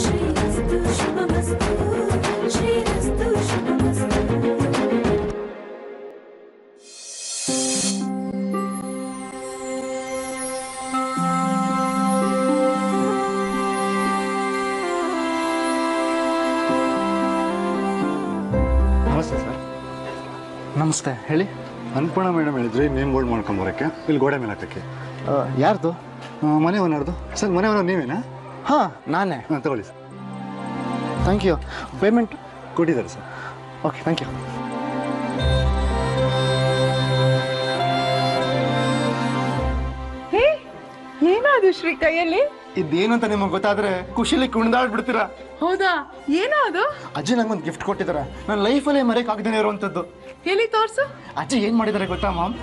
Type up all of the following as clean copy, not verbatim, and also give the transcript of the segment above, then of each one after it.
ಶ್ರೀರಸ್ತು ಶುಭಮಸ್ತು ಶ್ರೀರಸ್ತು ಶುಭಮಸ್ತು. ನಮಸ್ತೆ ಸರ್. ನಮಸ್ತೆ, ಹೇಳಿ. ಅನ್ನಪೂರ್ಣ ಮೇಡಮ್ ಹೇಳಿದ್ರಿ ನೇಮ್ ಬೋರ್ಡ್ ಮಾಡ್ಕೊಂಬರಕ್ಕೆ, ಇಲ್ಲಿ ಗೋಡೆ ಮೇಲೆ ಹಾಕಕ್ಕೆ. ಯಾರ್ದು? ಮನೆ ಓನರ್ದು ಸರ್. ಮನೆ ಓನರ್ ನೀವೇನಾ? ಹಾಂ, ನಾನೇ. ಹಾಂ, ತಗೊಳ್ಳಿ ಸರ್. Thank you. ಪೇಮೆಂಟ್ ಕೊಟ್ಟಿದ್ದಾರೆ ಸರ್. Okay, thank you. ಏನಾದ್ರು ಶ್ರೀ ಕೈಯಲ್ಲಿ? ಇದೇನು ಅಂತ ನಿಮಗೆ ಗೊತ್ತಾದ್ರೆ ಖುಷಿಲಿ ಕುಣಿದಾಡ್ಬಿಡ್ತೀರಾ. ಹೌದಾ? ಏನೋ ಅದು? ಅಜ್ಜಿ ನಂಗೊಂದು ಗಿಫ್ಟ್ ಕೊಟ್ಟಿದ್ದಾರೆ, ನನ್ನ ಲೈಫಲ್ಲೇ ಮರೆಯಕ್ಕಾಗ್ದೇನೆ ಇರುವಂಥದ್ದು. ಎಲ್ಲಿ ತೋರ್ಸು. ಅಜ್ಜಿ ಏನು ಮಾಡಿದ್ದಾರೆ ಗೊತ್ತಾ ಮಾಮ್?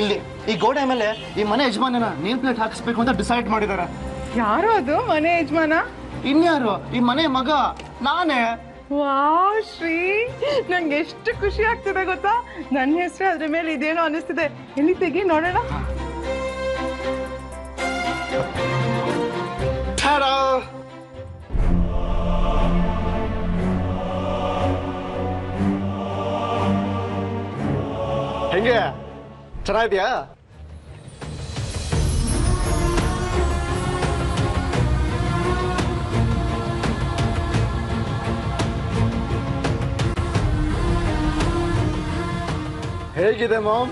ಇಲ್ಲಿ ಈ ಗೋಡೆ ಮೇಲೆ ಈ ಮನೆ ಯಜಮಾನನ ನೇಮ್ ಪ್ಲೇಟ್ ಹಾಕಿಸ್ಬೇಕು ಅಂತ ಡಿಸೈಡ್ ಮಾಡಿದ್ದಾರೆ. ಯಾರು ಅದು ಮನೆ ಯಜಮಾನ? ಇನ್ಯಾರು? ಈ ಮನೆ ಮಗ ನಾನೇ. ವಾವ್ ಶ್ರೀ, ನಂಗೆ ಎಷ್ಟು ಖುಷಿ ಆಗ್ತಿದೆ ಗೊತ್ತಾ? ನನ್ನ ಹೆಸರು ಅದ್ರ ಮೇಲೆ ಇದೇನೋ ಅನಿಸ್ತಿದೆ. ಎಲ್ಲಿ ತೆಗಿ ನೋಡೋಣ. ಹೆಂಗೆ, ಚೆನ್ನಾಗಿದ್ಯಾ? ಹೇಗಿದೆ ಮಾಮ್?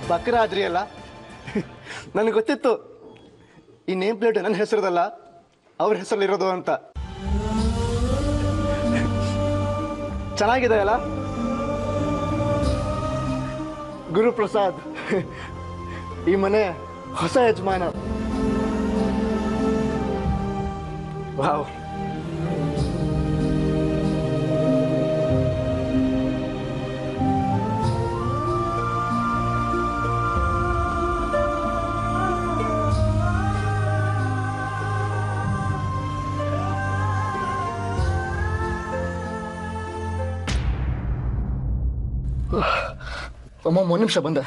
ಬಕ್ರ ಆದ್ರಿ ಅಲ್ಲ. ನನಗೆ ಗೊತ್ತಿತ್ತು ಈ ನೇಮ್ ಪ್ಲೇಟ್ ನನ್ನ ಹೆಸರದಲ್ಲ, ಅವ್ರ ಹೆಸರಲ್ಲಿರೋದು ಅಂತ. ಚೆನ್ನಾಗಿದೆ ಅಲ್ಲ? ಗುರುಪ್ರಸಾದ್, ಈ ಮನೆ ಹೊಸ ಯಜಮಾನ. ವಾವ್. ಅಮ್ಮ, 1 ನಿಮಿಷ ಬಂದೆ.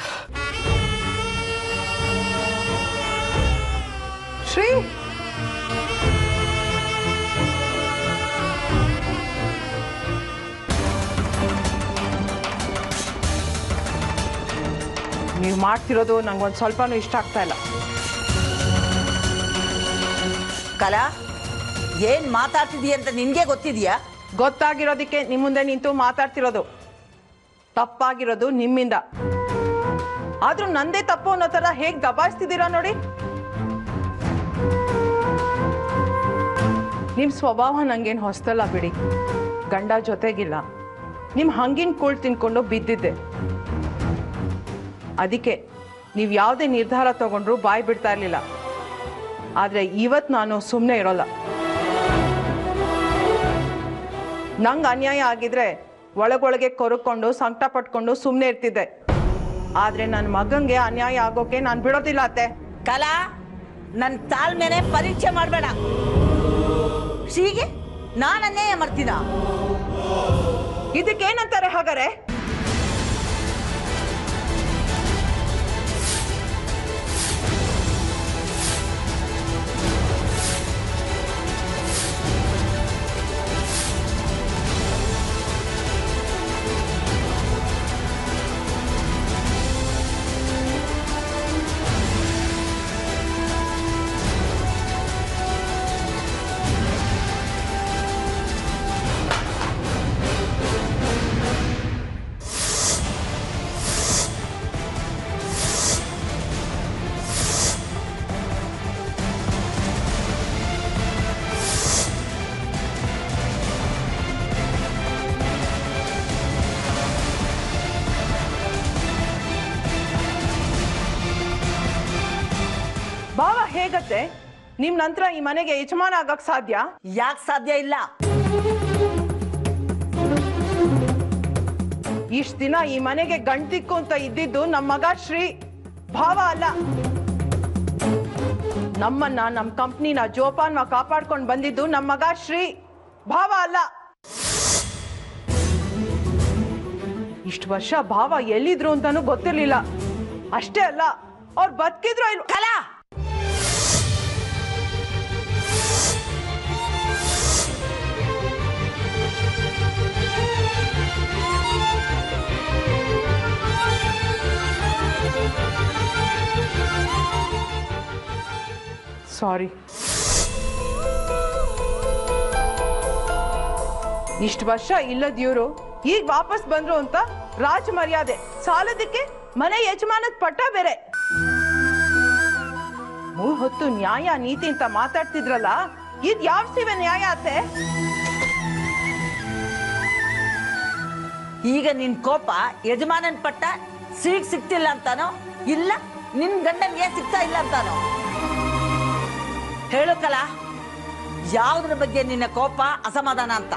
ಶ್ರೀ, ನೀವು ಮಾಡ್ತಿರೋದು ನಂಗೊಂದು ಸ್ವಲ್ಪನೂ ಇಷ್ಟ ಆಗ್ತಾ ಇಲ್ಲ. ಕಲಾ, ಏನ್ ಮಾತಾಡ್ತಿದೀಯ ಅಂತ ನಿನ್ಗೆ ಗೊತ್ತಿದ್ಯಾ? ಗೊತ್ತಾಗಿರೋದಕ್ಕೆ ನಿಮ್ಮ ಮುಂದೆ ನಿಂತು ಮಾತಾಡ್ತಿರೋದು. ತಪ್ಪಾಗಿರೋದು ನಿಮ್ಮಿಂದ. ಆದ್ರೂ ನಂದೇ ತಪ್ಪು ಅನ್ನೋ ತರ ಹೇಗ್ ದಬಾಯಿಸ್ತಿದ್ದೀರಾ ನೋಡಿ. ನಿಮ್ ಸ್ವಭಾವ ನಂಗೇನು ಹೊಸ್ತಲ್ಲ ಬಿಡಿ. ಗಂಡ ಜೊತೆಗಿಲ್ಲ, ನಿಮ್ ಹಂಗಿನ ಕೂಳ್ ತಿನ್ಕೊಂಡು ಬಿದ್ದಿದ್ದೆ. ಅದಕ್ಕೆ ನೀವು ಯಾವುದೇ ನಿರ್ಧಾರ ತಗೊಂಡ್ರು ಬಾಯ್ ಬಿಡ್ತಾ ಇರ್ಲಿಲ್ಲ. ಆದ್ರೆ ಇವತ್ತು ನಾನು ಸುಮ್ಮನೆ ಇರೋಲ್ಲ. ನಂಗೆ ಅನ್ಯಾಯ ಆಗಿದ್ರೆ ಒಳಗೊಳಗೆ ಕೊರಕೊಂಡು ಸಂಕಟ ಪಟ್ಕೊಂಡು ಸುಮ್ಮನೆ ಇರ್ತಿದ್ದೆ. ಆದ್ರೆ ನನ್ನ ಮಗಂಗೆ ಅನ್ಯಾಯ ಆಗೋಕೆ ನಾನು ಬಿಡೋದಿಲ್ಲ ಅತ್ತೆ. ಕಲಾ, ನನ್ನ ತಾಳ್ಮೆನೆ ಪರೀಕ್ಷೆ ಮಾಡಬೇಡ. ಶ್ರೀಗೆ ನಾನು ಅನ್ಯಾಯ ಮಾಡ್ತೀನ? ಇದಕ್ಕೇನಂತಾರೆ ಹಾಗಾರೆ? ನಿಮ್ ನಂತರ ಈ ಮನೆಗೆ ಯಜಮಾನ ಆಗಕ್ ಸಾಧ್ಯ? ಯಾಕೆ ಸಾಧ್ಯ ಇಲ್ಲ? ಇಷ್ಟ ದಿನ ಈ ಮನೆಗೆ ಗಂಟಿಕ್ಕು ಅಂತ ಇದ್ದಿದ್ದು ನಮ್ಮ ಮಗ ಶ್ರೀ, ಭಾವ ಅಲ್ಲ. ನಮ್ಮನ್ನ ನಮ್ಮ ಕಂಪ್ನಿನ ಜೋಪಾನ ಕಾಪಾಡ್ಕೊಂಡು ಬಂದಿದ್ದು ನಮ್ಮ ಮಗ ಶ್ರೀ, ಭಾವ ಅಲ್ಲ. ಇಷ್ಟು ವರ್ಷ ಭಾವ ಎಲ್ಲಿದ್ರು ಅಂತಾನು ಗೊತ್ತಿರ್ಲಿಲ್ಲ. ಅಷ್ಟೇ ಅಲ್ಲ, ಅವ್ರು ಬದುಕಿದ್ರು ಇಲ್ಲ. ಕಲಾ, ಸಾರಿ. ಇಷ್ಟು ವರ್ಷ ಇಲ್ಲದ ಇವರು ಈಗ ವಾಪಸ್ ಬಂದ್ರು ಅಂತ ರಾಜ ಮರ್ಯಾದೆ ಸಾಲದಕ್ಕೆ ಮನೆ ಯಜಮಾನದ ಪಟ್ಟ ಬೇರೆ. 3 ಹೊತ್ತು ನ್ಯಾಯ ನೀತಿ ಅಂತ ಮಾತಾಡ್ತಿದ್ರಲ್ಲ, ಇದ್ ಯಾವ ಸಿವೆ ನ್ಯಾಯ ಅತ್ತೆ? ಈಗ ನಿನ್ ಕೋಪ ಯಜಮಾನನ್ ಪಟ್ಟ ಸಿಗ್ತಿಲ್ಲ ಅಂತಾನೋ, ಇಲ್ಲ ನಿನ್ ಗಂಡನ್ಗೆ ಸಿಗ್ತಾ ಇಲ್ಲ ಅಂತಾನೋ? ಹೇಳು ಕಲಾ, ಯಾವುದ್ರ ಬಗ್ಗೆ ನಿನ್ನ ಕೋಪ, ಅಸಮಾಧಾನ ಅಂತ?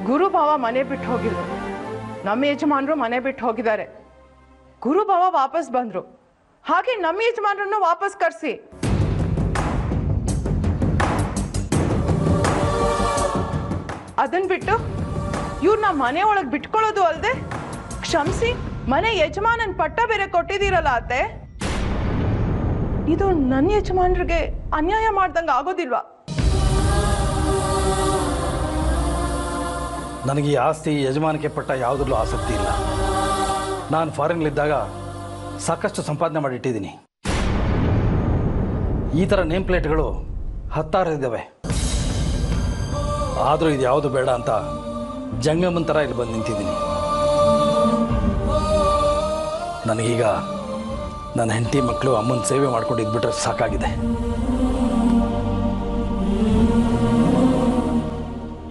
ಗುರುಭಾವ ಮನೆ ಬಿಟ್ಟು ಹೋಗಿದ್ರು, ನಮ್ಮ ಯಜಮಾನರು ಮನೆ ಬಿಟ್ಟು ಹೋಗಿದ್ದಾರೆ. ಗುರುಭಾವ ವಾಪಸ್ ಬಂದ್ರು, ಹಾಗೆ ನಮ್ಮ ಯಜಮಾನರನ್ನು ವಾಪಸ್ ಕರ್ಸಿ. ಅದನ್ ಬಿಟ್ಟು ಇವ್ರನ್ನ ಮನೆ ಒಳಗೆ ಬಿಟ್ಕೊಳ್ಳೋದು ಅಲ್ದೆ ಕ್ಷಮಿಸಿ ಮನೆ ಯಜಮಾನನ್ ಪಟ್ಟ ಬೇರೆ ಕೊಟ್ಟಿದ್ದೀರಲ್ಲ ಅತ್ತೆ, ಇದು ನನ್ನ ಯಜಮಾನರಿಗೆ ಅನ್ಯಾಯ ಮಾಡ್ದಂಗ ಆಗೋದಿಲ್ವಾ? ನನಗೆ ಈ ಆಸ್ತಿ ಯಜಮಾನಿಕೆ ಪಟ್ಟ ಯಾವುದ್ರಲ್ಲೂ ಆಸಕ್ತಿ ಇಲ್ಲ. ನಾನು ಫಾರಿನ್ಲಿದ್ದಾಗ ಸಾಕಷ್ಟು ಸಂಪಾದನೆ ಮಾಡಿಟ್ಟಿದ್ದೀನಿ. ಈ ಥರ ನೇಮ್ ಪ್ಲೇಟ್ಗಳು 10 ಇದ್ದಾವೆ. ಆದರೂ ಇದು ಯಾವುದು ಬೇಡ ಅಂತ ಜಂಗಮನ್ ಥರ ಇಲ್ಲಿ ಬಂದು ನಿಂತಿದ್ದೀನಿ. ನನಗೀಗ ನನ್ನ ಹೆಂಡತಿ ಮಕ್ಕಳು ಅಮ್ಮನ ಸೇವೆ ಮಾಡ್ಕೊಂಡು ಇದ್ಬಿಟ್ರೆ ಸಾಕಾಗಿದೆ.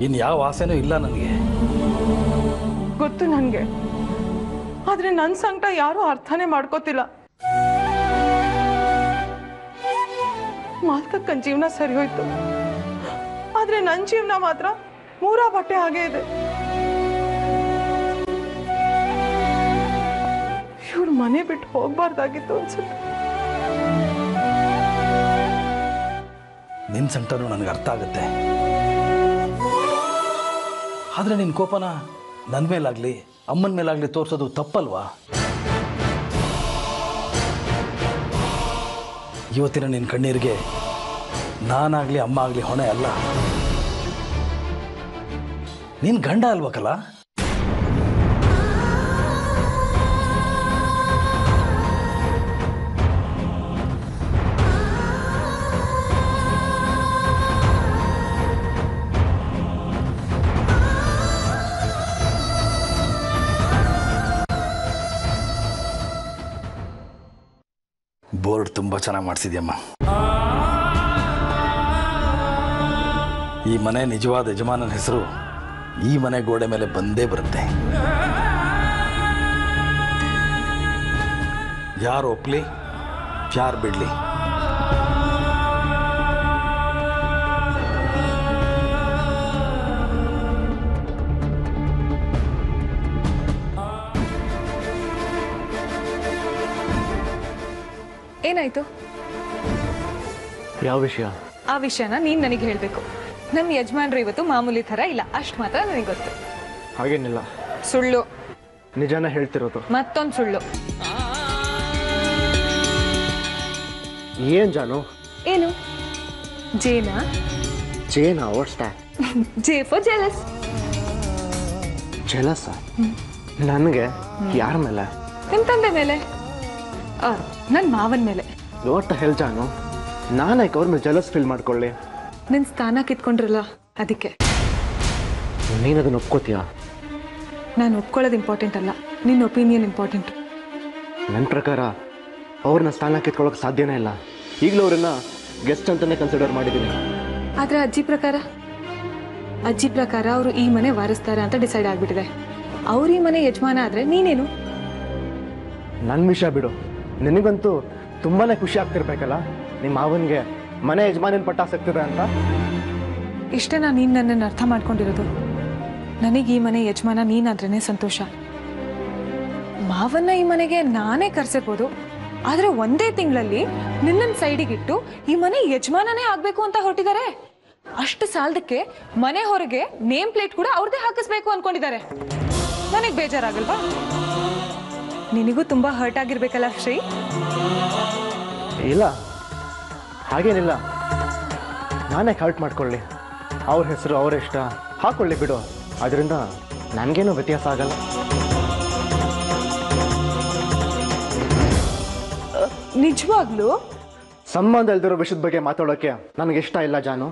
ಇನ್ನು ಯಾವ ಆಸೆನೂ ಇಲ್ಲ ನನಗೆ. ಗೊತ್ತು ನನ್ಗೆ, ಆದ್ರೆ ನನ್ನ ಸಂಕಟ ಯಾರೂ ಅರ್ಥನೇ ಮಾಡ್ಕೋತಿಲ್ಲ. ಮಾಲ್ತಕ್ಕನ್ ಜೀವನ ಸರಿ ಹೋಯ್ತು, ಆದ್ರೆ ನನ್ನ ಜೀವನ ಮಾತ್ರ 3 ಬಟ್ಟೆ ಹಾಗೆ ಇದೆ. ಇವ್ರು ಮನೆ ಬಿಟ್ಟು ಹೋಗ್ಬಾರ್ದಾಗಿತ್ತು ಅನ್ಸುತ್ತೆ. ನಿನ್ನ ಸಂಕಟನೂ ನನಗೆ ಅರ್ಥ ಆಗುತ್ತೆ. ಆದರೆ ನಿನ್ನ ಕೋಪನ ನನ್ನ ಮೇಲಾಗಲಿ ಅಮ್ಮನ ಮೇಲಾಗಲಿ ತೋರಿಸೋದು ತಪ್ಪಲ್ವಾ? ಇವತ್ತಿನ ನಿನ್ನ ಕಣ್ಣೀರಿಗೆ ನಾನಾಗಲಿ ಅಮ್ಮ ಆಗಲಿ ಹೊಣೆ ಅಲ್ಲ. ನಿನ್ನ ಗಂಡ ಅಲ್ವಕಲ್ಲ? ಬೋರ್ಡ್ ತುಂಬ ಚೆನ್ನಾಗಿ ಮಾಡಿಸಿದ್ಯಮ್ಮ. ಈ ಮನೆ ನಿಜವಾದ ಯಜಮಾನನ ಹೆಸರು ಈ ಮನೆ ಗೋಡೆ ಮೇಲೆ ಬಂದೇ ಬರುತ್ತೆ. ಯಾರು ಒಪ್ಲಿ, ಯಾರು ಬಿಡ್ಲಿ, ಏನಾಯ್ತು? ಯಾವ ವಿಷಯ? ಆ ವಿಷಯನ ನೀನ್ ನನಗೆ ಹೇಳ್ಬೇಕು. ನನ್ನ ಯಜಮಾನ್ರು ಇವತ್ತು ಮಾಮೂಲಿ ಥರ ಇಲ್ಲ, ಅಷ್ಟು ಮಾತ್ರ ನನಗೆ ಗೊತ್ತು. ಹಾಗೇನಿಲ್ಲ. ಸುಳ್ಳು. ನಿಜಾನ ಹೇಳ್ತಿರೋದು. ಮತ್ತೊಂದು ಸುಳ್ಳು. ಏನ್ ಜಾನು? ಏನು? ಜೇನಾ? ಜೇನಾ? What's that? J for jealous. Jealous? ನನಗೆ? ಯಾರ ಮೇಲೆ? ನಿಮ್ ತಂದೆ ಮೇಲೆ, ನನ್ನ ಮಾವನ ಮೇಲೆ. ವಾಟ್ ದ ಹೆಲ್ ಜಾನು? ನಾನಕ್ಕೆ ಅವ್ರ ಮೇಲೆ ಜೆಲಸ್ ಫೀಲ್ ಮಾಡ್ಕೊಳ್ಳಿ? ನಿನ್ ಸ್ಥಾನ ಕಿತ್ಕೊಂಡ್ರಲ್ಲ ಅದಕ್ಕೆ. ನೀನದನ್ನು ಒಪ್ಕೋತೀಯಾ? ನಾನು ಒಪ್ಕೊಳ್ಳೋದು ಇಂಪಾರ್ಟೆಂಟ್ ಅಲ್ಲ, ನಿನ್ನ ಒಪಿನಿಯನ್ ಇಂಪಾರ್ಟೆಂಟ್. ನನ್ನ ಪ್ರಕಾರ ಅವ್ರನ್ನ ಸ್ಥಾನ ಕಿತ್ಕೊಳ್ಳೋಕೆ ಸಾಧ್ಯನೇ ಇಲ್ಲ. ಈಗಲೂ ಅವ್ರನ್ನ ಗೆಸ್ಟ್ ಅಂತಾನೆ ಕನ್ಸಿಡರ್ ಮಾಡಿದ್ದೀನಿ. ಆದ್ರೆ ಅಜ್ಜಿ ಪ್ರಕಾರ ಅವರು ಈ ಮನೆ ವಾರಿಸ್ತಾರ ಅಂತ ಡಿಸೈಡ್ ಆಗ್ಬಿಟ್ಟಿದೆ. ಅವ್ರು ಈ ಮನೆ ಯಜಮಾನ ಆದ್ರೆ ನೀನೇನು? ನನ್ನ ವಿಷಯ ಬಿಡು. ನಿನಗಂತೂ ತುಂಬಾನೇ ಖುಷಿ ಆಗ್ತಿರ್ಬೇಕಲ್ಲ ನಿಮ್ಮ ಮಾವನ್ಗೆ ಮನೆ ಯಜಮಾನಿನ ಪಟ್ಟ ಸಿಗ್ತಿದೆ ಅಂತ. ಇಷ್ಟೇ ನೀನು ನನ್ನನ್ನು ಅರ್ಥ ಮಾಡ್ಕೊಂಡಿರೋದು. ನನಗೆ ಈ ಮನೆ ಯಜಮಾನ ನೀನಾದ್ರೇ ಸಂತೋಷ. ಮಾವನ್ನ ಈ ಮನೆಗೆ ನಾನೇ ಕರ್ಸಿರ್ಬೋದು, ಆದ್ರೆ ಒಂದೇ ತಿಂಗಳಲ್ಲಿ ನಿನ್ನನ್ನು ಸೈಡಿಗಿಟ್ಟು ಈ ಮನೆ ಯಜಮಾನನೇ ಆಗ್ಬೇಕು ಅಂತ ಹೊರಟಿದ್ದಾರೆ. ಅಷ್ಟು ಸಾಲದಕ್ಕೆ ಮನೆ ಹೊರಗೆ ನೇಮ್ ಪ್ಲೇಟ್ ಕೂಡ ಅವ್ರದ್ದೇ ಹಾಕಿಸ್ಬೇಕು ಅನ್ಕೊಂಡಿದ್ದಾರೆ. ನನಗೆ ಬೇಜಾರಾಗಲ್ವಾ? ನಿನಗೂ ತುಂಬಾ ಹರ್ಟ್ ಆಗಿರ್ಬೇಕಲ್ಲ ಶ್ರೀ? ಇಲ್ಲ, ಹಾಗೇನಿಲ್ಲ. ನಾನೇ ಹರ್ಟ್ ಮಾಡ್ಕೊಳ್ಳಿ, ಅವ್ರ ಹೆಸರು ಅವ್ರ ಇಷ್ಟ, ಹಾಕೊಳ್ಳಿ ಬಿಡು. ಅದರಿಂದ ನನಗೇನು ವ್ಯತ್ಯಾಸ ಆಗಲ್ಲ. ನಿಜವಾಗ್ಲೂ ಸಂಬಂಧ ಇಲ್ದಿರೋ ವಿಷಯದ ಬಗ್ಗೆ ಮಾತಾಡೋಕೆ ನನಗೆ ಇಷ್ಟ ಇಲ್ಲ ಜಾನು.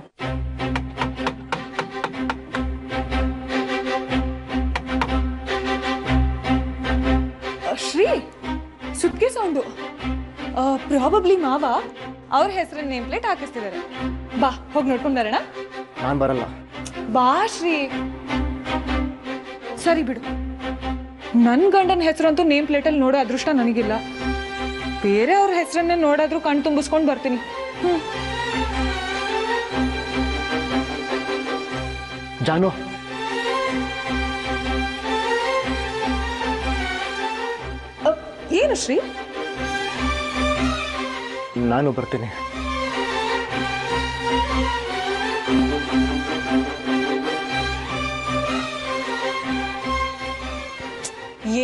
ಶ್ರೀ, ಸುತ್ಕೆ ಸೌಂಡು. ಪ್ರಾಬಬ್ಲಿ ಮಾವ ಅವ್ರ ಹೆಸರಿನ ನೇಮ್ ಪ್ಲೇಟ್ ಹಾಕಿಸ್ತಿದ್ದಾರೆ. ಬಾ ಹೋಗಿ ನೋಡ್ಕೊಂಡ್ ಬರೋಣ. ನಾನು ಬರಲ್ಲ. ಬಾ ಶ್ರೀ. ಸರಿ ಬಿಡು, ನನ್ ಗಂಡನ ಹೆಸರಂತೂ ನೇಮ್ ಪ್ಲೇಟಲ್ಲಿ ನೋಡೋ ಅದೃಷ್ಟ ನನಗಿಲ್ಲ. ಬೇರೆ ಅವ್ರ ಹೆಸರನ್ನೇ ನೋಡಾದ್ರೂ ಕಣ್ ತುಂಬಿಸ್ಕೊಂಡು ಬರ್ತೀನಿ. ಜಾನು, ಏನು ಶ್ರೀ? ನಾನು ಬರ್ತೀನಿ.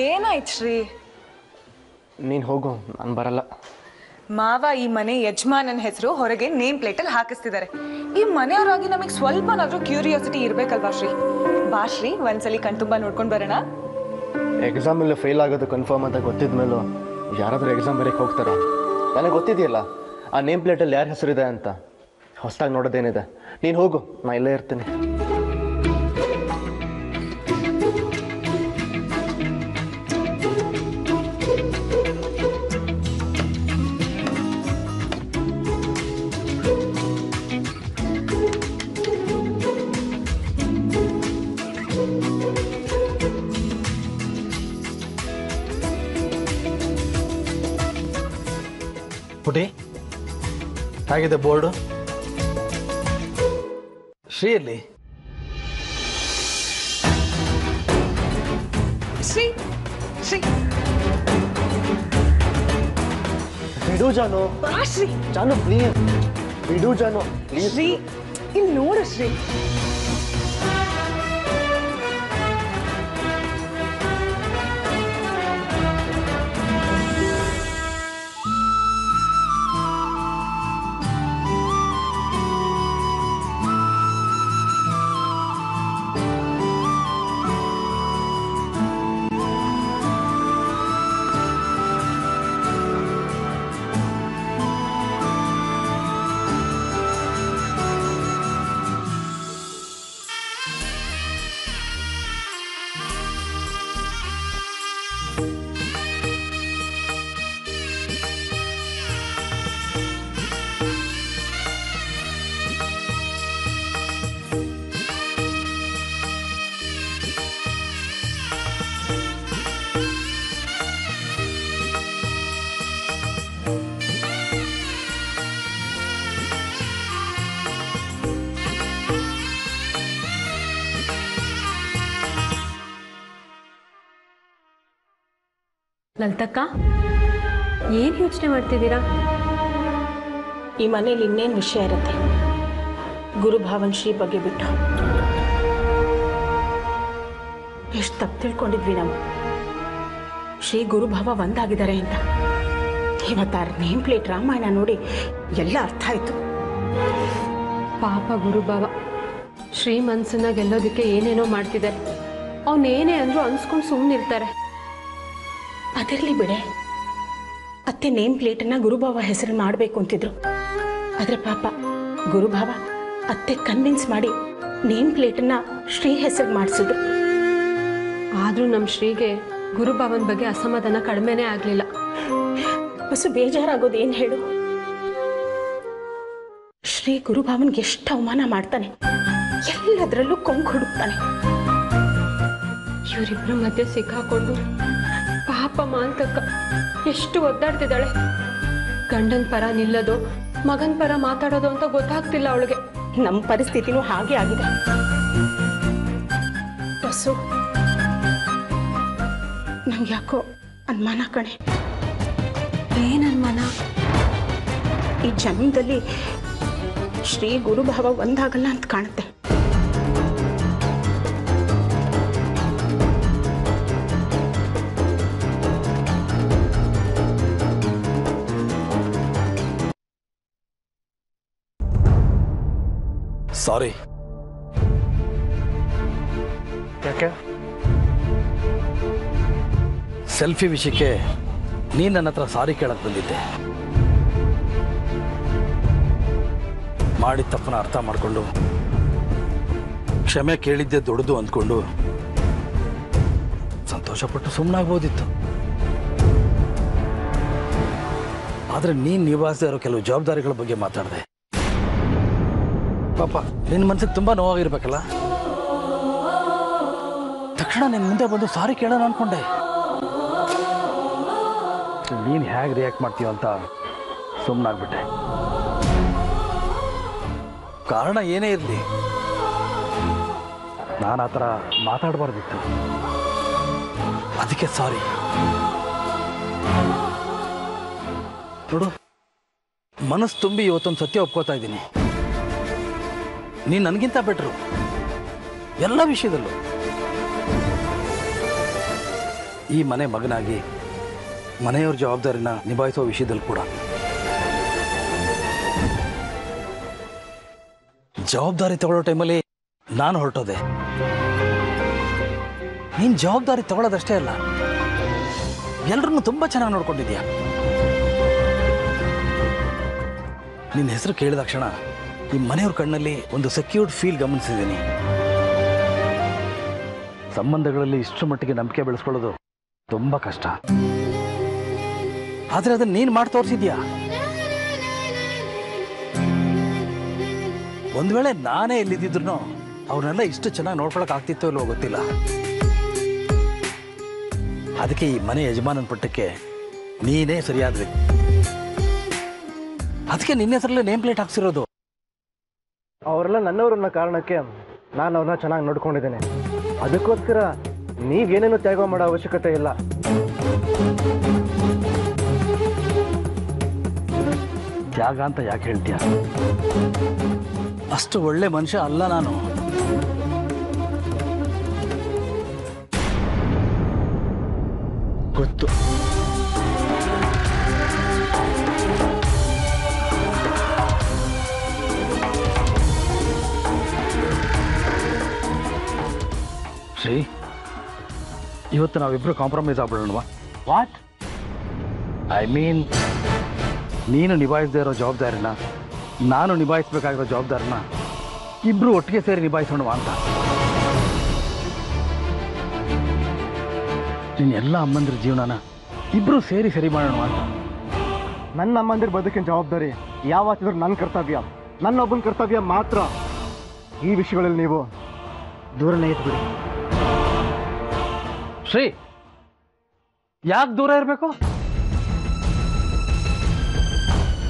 ಏನಾಯ್ತು ಶ್ರೀ? ನೀನು ಹೋಗು, ನಾನು ಬರಲ್ಲ. ಮಾವ ಈ ಮನೆ ಯಜಮಾನನ ಹೆಸರು ಹೊರಗೆ ನೇಮ್ ಪ್ಲೇಟಲ್ಲಿ ಹಾಕಿಸ್ತಿದ್ದಾರೆ. ಈ ಮನೆಯವರಾಗಿ ನಮಗೆ ಸ್ವಲ್ಪನಾದ್ರೂ ಕ್ಯೂರಿಯಾಸಿಟಿ ಇರ್ಬೇಕಲ್ವಾ ಶ್ರೀ? ಬಾ ಶ್ರೀ, ಒಂದ್ಸಲಿ ಕಣ್ತುಂಬ ನೋಡ್ಕೊಂಡು ಬರೋಣ. ಎಕ್ಸಾಮಲ್ಲಿ ಫೇಲ್ ಆಗೋದು ಕನ್ಫರ್ಮ್ ಅಂತ ಗೊತ್ತಿದ್ಮೇಲೂ ಯಾರಾದರೂ ಎಕ್ಸಾಮ್ ಬರೀಕ್ಕೆ ಹೋಗ್ತಾರ? ನನಗೆ ಗೊತ್ತಿದೆಯಲ್ಲ ಆ ನೇಮ್ ಪ್ಲೇಟಲ್ಲಿ ಯಾರ ಹೆಸರಿದೆ ಅಂತ. ಹೊಸದಾಗಿ ನೋಡೋದೇನಿದೆ? ನೀನು ಹೋಗು, ನಾನು ಇಲ್ಲೇ ಇರ್ತೀನಿ. ಪುಟಿ, ಹೇಗಿದೆ ಬೋರ್ಡು? ಶ್ರೀಯಲ್ಲಿ ಶ್ರೀ ಶ್ರೀ ಬಿಡು ಜಾನು. ಬಾ ಶ್ರೀ. ಜಾನು ಪ್ಲೀಸ್, ಬಿಡು ಜಾನು ಪ್ಲೀಸ್. ಶ್ರೀ, ಇಲ್ಲಿ ನೋಡು ಶ್ರೀ. ಲಲಿತಕ್ಕ, ಏನು ಯೋಚನೆ ಮಾಡ್ತಿದ್ದೀರಾ? ಈ ಮನೇಲಿ ಇನ್ನೇನು ವಿಷಯ ಇರುತ್ತೆ? ಗುರುಭಾವನ್ ಶ್ರೀ ಬಗ್ಗೆ ಬಿಟ್ಟು ಎಷ್ಟು ತಪ್ಪು ತಿಳ್ಕೊಂಡಿದ್ವಿ ನಾವು. ಶ್ರೀ ಗುರುಭಾವ ಒಂದಾಗಿದ್ದಾರೆ ಅಂತ. ಇವತ್ತಾರ ನೇಮ್ ಪ್ಲೇಟ್ ರಾಮಾಯಣ ನೋಡಿ ಎಲ್ಲ ಅರ್ಥ ಆಯ್ತು. ಪಾಪ ಗುರುಭಾವ ಶ್ರೀ ಮನಸ್ಸನ್ನ ಗೆಲ್ಲೋದಕ್ಕೆ ಏನೇನೋ ಮಾಡ್ತಿದ್ದಾರೆ. ಅವನೇನೇ ಅಂದ್ರೂ ಅನ್ಸ್ಕೊಂಡು ಸುಮ್ಮನಿರ್ತಾರೆ. ಅದರಲ್ಲಿ ಬಿಡೆ, ಅತ್ತೆ ನೇಮ್ ಪ್ಲೇಟನ್ನು ಗುರುಭಾವ ಹೆಸರು ಮಾಡಬೇಕು ಅಂತಿದ್ರು. ಆದರೆ ಪಾಪ ಗುರುಭಾವ ಅತ್ತೆ ಕನ್ವಿನ್ಸ್ ಮಾಡಿ ನೇಮ್ ಪ್ಲೇಟನ್ನು ಶ್ರೀ ಹೆಸರು ಮಾಡಿಸಿದ್ರು. ಆದರೂ ನಮ್ಮ ಶ್ರೀಗೆ ಗುರುಭಾವನ ಬಗ್ಗೆ ಅಸಮಾಧಾನ ಕಡಿಮೆನೇ ಆಗಲಿಲ್ಲ. ಹೊಸ ಬೇಜಾರಾಗೋದು ಏನು ಹೇಳು? ಶ್ರೀ ಗುರುಭಾವನ್ಗೆ ಎಷ್ಟು ಅವಮಾನ ಮಾಡ್ತಾನೆ, ಎಲ್ಲದರಲ್ಲೂ ಕೊಂಕು ಹುಡುಕ್ತಾನೆ. ಇವರಿಬ್ಬರ ಮಧ್ಯೆ ಸಿಕ್ಕಾಕೊಂಡು ಪಾಪ ಮಾಲ್ತಕ್ಕ ಎಷ್ಟು ಒದ್ದಾಡ್ತಿದ್ದಾಳೆ. ಗಂಡನ ಪರ ನಿಲ್ಲೋದು ಮಗನ ಪರ ಮಾತಾಡೋದು ಅಂತ ಗೊತ್ತಾಗ್ತಿಲ್ಲ ಅವಳಿಗೆ. ನಮ್ಮ ಪರಿಸ್ಥಿತಿನೂ ಹಾಗೆ ಆಗಿದೆ. ಬಸ್ಸು, ನಂಗೆ ಯಾಕೋ ಅನುಮಾನ ಕಣೆ. ಏನ್ ಅನುಮಾನ? ಈ ಜನ್ಮದಲ್ಲಿ ಶ್ರೀ ಗುರುಭಾವ ಒಂದಾಗಲ್ಲ ಅಂತ ಕಾಣುತ್ತೆ. ಸಾರಿ. ಯಾಕೆ? ಸೆಲ್ಫಿ ವಿಷಯಕ್ಕೆ ನೀನು ನನ್ನ ಹತ್ರ ಸಾರಿ ಕೇಳಕ್ಕೆ ಬಂದಿದ್ದೆ. ಮಾಡಿದ ತಪ್ಪನ ಅರ್ಥ ಮಾಡಿಕೊಂಡು ಕ್ಷಮೆ ಕೇಳಿದ್ದೆ ದೊಡ್ಡದು ಅಂದ್ಕೊಂಡು ಸಂತೋಷಪಟ್ಟು ಸುಮ್ಮನಾಗ್ಬೋದಿತ್ತು. ಆದರೆ ನೀನು ನಿಭಾಯಿಸದೇ ಇರೋ ಕೆಲವು ಜವಾಬ್ದಾರಿಗಳ ಬಗ್ಗೆ ಮಾತಾಡಿದೆ. ಪಾಪ ನಿನ್ನ ಮನಸ್ಸಿಗೆ ತುಂಬ ನೋವಾಗಿರ್ಬೇಕಲ್ಲ. ತಕ್ಷಣ ನಿನ್ನ ಮುಂದೆ ಬಂದು ಸಾರಿ ಕೇಳೋಣ ಅನ್ಕೊಂಡೆ. ನೀನು ಹೇಗೆ ರಿಯಾಕ್ಟ್ ಮಾಡ್ತೀವ ಅಂತ ಸುಮ್ಮನಾಗ್ಬಿಟ್ಟೆ. ಕಾರಣ ಏನೇ ಇರಲಿ, ನಾನು ಆ ಥರ ಮಾತಾಡಬಾರ್ದಿತ್ತು. ಅದಕ್ಕೆ ಸಾರಿ. ನೋಡು, ಮನಸ್ಸು ತುಂಬಿ ಇವತ್ತೊಂದು ಸತ್ಯ ಒಪ್ಕೋತಾ ಇದ್ದೀನಿ. ನೀನು ನನಗಿಂತ ಬೆಟ್ರು ಎಲ್ಲ ವಿಷಯದಲ್ಲೂ. ಈ ಮನೆ ಮಗನಾಗಿ ಮನೆಯವ್ರ ಜವಾಬ್ದಾರಿನ ನಿಭಾಯಿಸೋ ವಿಷಯದಲ್ಲಿ ಕೂಡ. ಜವಾಬ್ದಾರಿ ತಗೊಳ್ಳೋ ಟೈಮಲ್ಲಿ ನಾನು ಹೊರಟೋದೆ. ನೀನು ಜವಾಬ್ದಾರಿ ತಗೊಳ್ಳೋದಷ್ಟೇ ಅಲ್ಲ, ಎಲ್ಲರನ್ನು ತುಂಬ ಚೆನ್ನಾಗಿ ನೋಡ್ಕೊಂಡಿದ್ಯಾ. ನಿನ್ನ ಹೆಸರು ಕೇಳಿದ ಕ್ಷಣ ಈ ಮನೆಯವ್ರ ಕಣ್ಣಲ್ಲಿ ಒಂದು ಸೆಕ್ಯೂರ್ಡ್ ಫೀಲ್ ಗಮನಿಸಿದ್ದೀನಿ. ಸಂಬಂಧಗಳಲ್ಲಿ ಇಷ್ಟರ ಮಟ್ಟಿಗೆ ನಂಬಿಕೆ ಬೆಳೆಸ್ಕೊಳ್ಳೋದು ತುಂಬ ಕಷ್ಟ. ಆದರೆ ಅದನ್ನ ನೀನು ಮಾಡಿ ತೋರಿಸಿದ್ಯಾ. ಒಂದು ವೇಳೆ ನಾನೇ ಎಲ್ಲಿದ್ದಿದ್ರು ಅವ್ರನ್ನೆಲ್ಲ ಇಷ್ಟು ಚೆನ್ನಾಗಿ ನೋಡ್ಕೊಳಕ್ ಆಗ್ತಿತ್ತೋ ಇಲ್ವೋ ಗೊತ್ತಿಲ್ಲ. ಅದಕ್ಕೆ ಈ ಮನೆ ಯಜಮಾನನ ಪಟ್ಟಕ್ಕೆ ನೀನೇ ಸರಿಯಾದ ವ್ಯಕ್ತಿ. ಅದಕ್ಕೆ ನಿನ್ನ ಹೆಸರಲ್ಲೇ ನೇಮ್ ಪ್ಲೇಟ್ ಹಾಕ್ಸಿರೋದು. ಅವರೆಲ್ಲ ನನ್ನವ್ರನ್ನ ಕಾರಣಕ್ಕೆ ನಾನು ಅವ್ರನ್ನ ಚೆನ್ನಾಗಿ ನೋಡ್ಕೊಂಡಿದ್ದೇನೆ. ಅದಕ್ಕೋಸ್ಕರ ನೀವೇನೇನು ತ್ಯಾಗ ಮಾಡೋ ಅವಶ್ಯಕತೆ ಇಲ್ಲ. ತ್ಯಾಗ ಅಂತ ಯಾಕೆ ಹೇಳ್ತೀಯ? ಅಷ್ಟು ಒಳ್ಳೆ ಮನುಷ್ಯ ಅಲ್ಲ ನಾನು. ಗೊತ್ತು. ಶ್ರೀ, ಇವತ್ತು ನಾವಿಬ್ರು ಕಾಂಪ್ರಮೈಸ್ ಆಗ್ಬಿಡೋಣವಾ? ವಾಟ್ ಐ ಮೀನ್, ನೀನು ನಿಭಾಯಿಸದೇ ಇರೋ ಜವಾಬ್ದಾರಿನ ನಾನು ನಿಭಾಯಿಸಬೇಕಾಗಿರೋ ಜವಾಬ್ದಾರಿನ ಇಬ್ರು ಒಟ್ಟಿಗೆ ಸೇರಿ ನಿಭಾಯಿಸೋಣವಾ ಅಂತ. ನಿನ್ನ ಎಲ್ಲ ಅಮ್ಮಂದ್ರ ಜೀವನನ ಇಬ್ರು ಸೇರಿ ಸರಿ ಮಾಡೋಣ ಅಂತ. ನನ್ನ ಅಮ್ಮಂದಿರ ಬದುಕಿನ ಜವಾಬ್ದಾರಿ ಯಾವತ್ತಿದ್ರು ನನ್ನ ಕರ್ತವ್ಯ, ನನ್ನೊಬ್ಬನ ಕರ್ತವ್ಯ ಮಾತ್ರ. ಈ ವಿಷಯಗಳಲ್ಲಿ ನೀವು ದೂರನೇ ಇದ್ಬಿಡಿ. ಶ್ರೀ, ಯಾಕೆ ದೂರ ಇರಬೇಕು?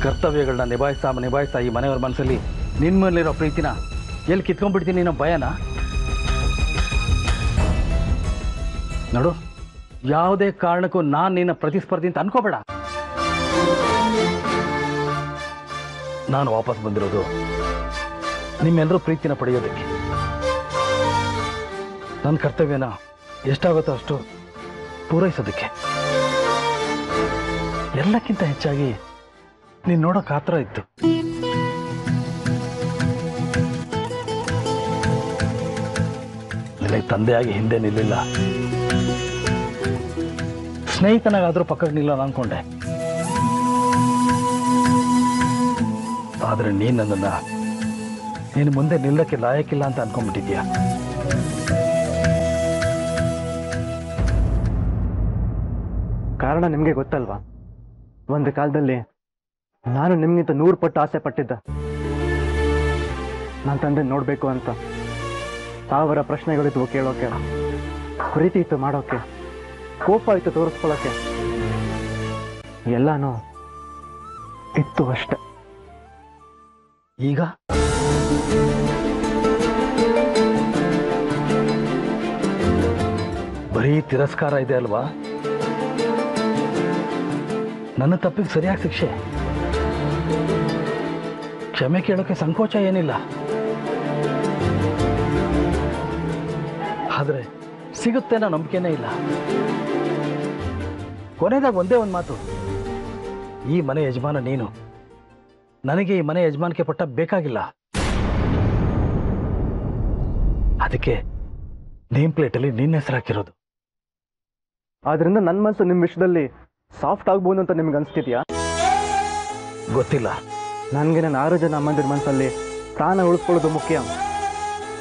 ಕರ್ತವ್ಯಗಳನ್ನ ನಿಭಾಯಿಸ್ತಾ ಈ ಮನೆಯವ್ರ ಮನಸ್ಸಲ್ಲಿ ನಿನ್ನ ಮೇಲಿರೋ ಪ್ರೀತಿನ ಎಲ್ಲಿ ಕಿತ್ಕೊಂಡ್ಬಿಡ್ತೀನಿ ಅನ್ನೋ ಭಯನ. ನೋಡು, ಯಾವುದೇ ಕಾರಣಕ್ಕೂ ನಾನು ನಿನ್ನ ಪ್ರತಿಸ್ಪರ್ಧಿ ಅಂತ ಅನ್ಕೋಬೇಡ. ನಾನು ವಾಪಸ್ ಬಂದಿರೋದು ನಿಮ್ಮೆಲ್ಲರೂ ಪ್ರೀತಿನ ಪಡೆಯೋದಕ್ಕೆ. ನನ್ನ ಕರ್ತವ್ಯನ ಎಷ್ಟಾಗುತ್ತೋ ಅಷ್ಟು ಪೂರೈಸೋದಕ್ಕೆ. ಎಲ್ಲಕ್ಕಿಂತ ಹೆಚ್ಚಾಗಿ ನೀನು ನೋಡೋ ಕಾತರ ಇತ್ತು. ನಿನಗೆ ತಂದೆಯಾಗಿ ಹಿಂದೆ ನಿಲ್ಲಿಲ್ಲ, ಸ್ನೇಹಿತನಾಗಾದ್ರೂ ಪಕ್ಕಕ್ಕೆ ನಿಲ್ಲ ಅನ್ಕೊಂಡೆ. ಆದ್ರೆ ನೀನು ನನ್ನನ್ನ ನೀನು ಮುಂದೆ ನಿಲ್ಲಕ್ಕೆ ಲಾಯಕ್ಕಿಲ್ಲ ಅಂತ ಅನ್ಕೊಂಡ್ಬಿಟ್ಟಿದ್ಯಾ. ಕಾರಣ ನಿಮಗೆ ಗೊತ್ತಲ್ವಾ? ಒಂದು ಕಾಲದಲ್ಲಿ ನಾನು ನಿಮ್ಗಿಂತ 100 ಪಟ್ಟು ಆಸೆ ಪಟ್ಟಿದ್ದ. ನನ್ನ ತಂದೆ ನೋಡಬೇಕು ಅಂತ. ಸಾವಿರ ಪ್ರಶ್ನೆಗಳಿದ್ವು ಕೇಳೋಕೆ, ಪ್ರೀತಿ ಇತ್ತು ಮಾಡೋಕೆ, ಕೋಪ ಇತ್ತು ತೋರಿಸ್ಕೊಳ್ಳೋಕೆ. ಎಲ್ಲಾನು ಇತ್ತು ಅಷ್ಟೆ. ಈಗ ಬರೀ ತಿರಸ್ಕಾರ ಇದೆ ಅಲ್ವಾ? ನನ್ನ ತಪ್ಪಿಗೆ ಸರಿಯಾಗಿ ಶಿಕ್ಷೆ. ಕ್ಷಮೆ ಕೇಳೋಕೆ ಸಂಕೋಚ ಏನಿಲ್ಲ. ಆದ್ರೆ ಸಿಗುತ್ತೆ ಅನ್ನೋ ನಂಬಿಕೆನೇ ಇಲ್ಲ. ಕೊನೆದಾಗ ಒಂದೇ ಒಂದು ಮಾತು, ಈ ಮನೆ ಯಜಮಾನ ನೀನು. ನನಗೆ ಈ ಮನೆ ಯಜಮಾನಿಕೆ ಪಟ್ಟ ಬೇಕಾಗಿಲ್ಲ. ಅದಕ್ಕೆ ನೇಮ್ ಪ್ಲೇಟಲ್ಲಿ ನಿನ್ನ ಹೆಸರು ಹಾಕಿರೋದು. ಆದ್ರಿಂದ ನನ್ನ ಮನಸ್ಸು ನಿಮ್ಮ ವಿಷಯದಲ್ಲಿ ಸಾಫ್ಟ್ ಆಗ್ಬೋದು ಅಂತ ನಿಮ್ಗೆ ಅನಿಸ್ತಿದ್ಯಾ? ಗೊತ್ತಿಲ್ಲ. ನನಗೆ ನನ್ನ 6 ಜನ ಅಮ್ಮಂದಿರ ಮನಸ್ಸಲ್ಲಿ ಪ್ರಾಣ ಉಳಿಸ್ಕೊಳ್ಳೋದು ಮುಖ್ಯ.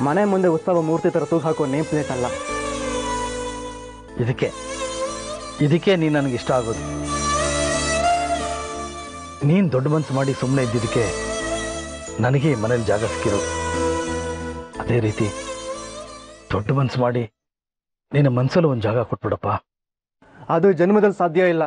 ಮನೆ ಮುಂದೆ ಉತ್ಸವ ಮೂರ್ತಿ ಥರ ತೂಗು ಹಾಕೋ ನೇಮ್ ಪ್ಲೇಟ್ ಅಲ್ಲ. ಇದಕ್ಕೆ ನೀನು ನನಗೆ ಇಷ್ಟ ಆಗೋದು. ನೀನು ದೊಡ್ಡ ಮನಸ್ಸು ಮಾಡಿ ಸುಮ್ಮನೆ ಇದ್ದಿದ್ದಕ್ಕೆ ನನಗೆ ಈ ಮನೇಲಿ ಜಾಗ ಸಿಕ್ಕಿರೋದು. ಅದೇ ರೀತಿ ದೊಡ್ಡ ಮನಸ್ಸು ಮಾಡಿ ನಿನ್ನ ಮನಸ್ಸಲ್ಲಿ ಒಂದು ಜಾಗ ಕೊಟ್ಬಿಡಪ್ಪ. ಅದು ಜನ್ಮದಲ್ಲಿ ಸಾಧ್ಯ ಇಲ್ಲ.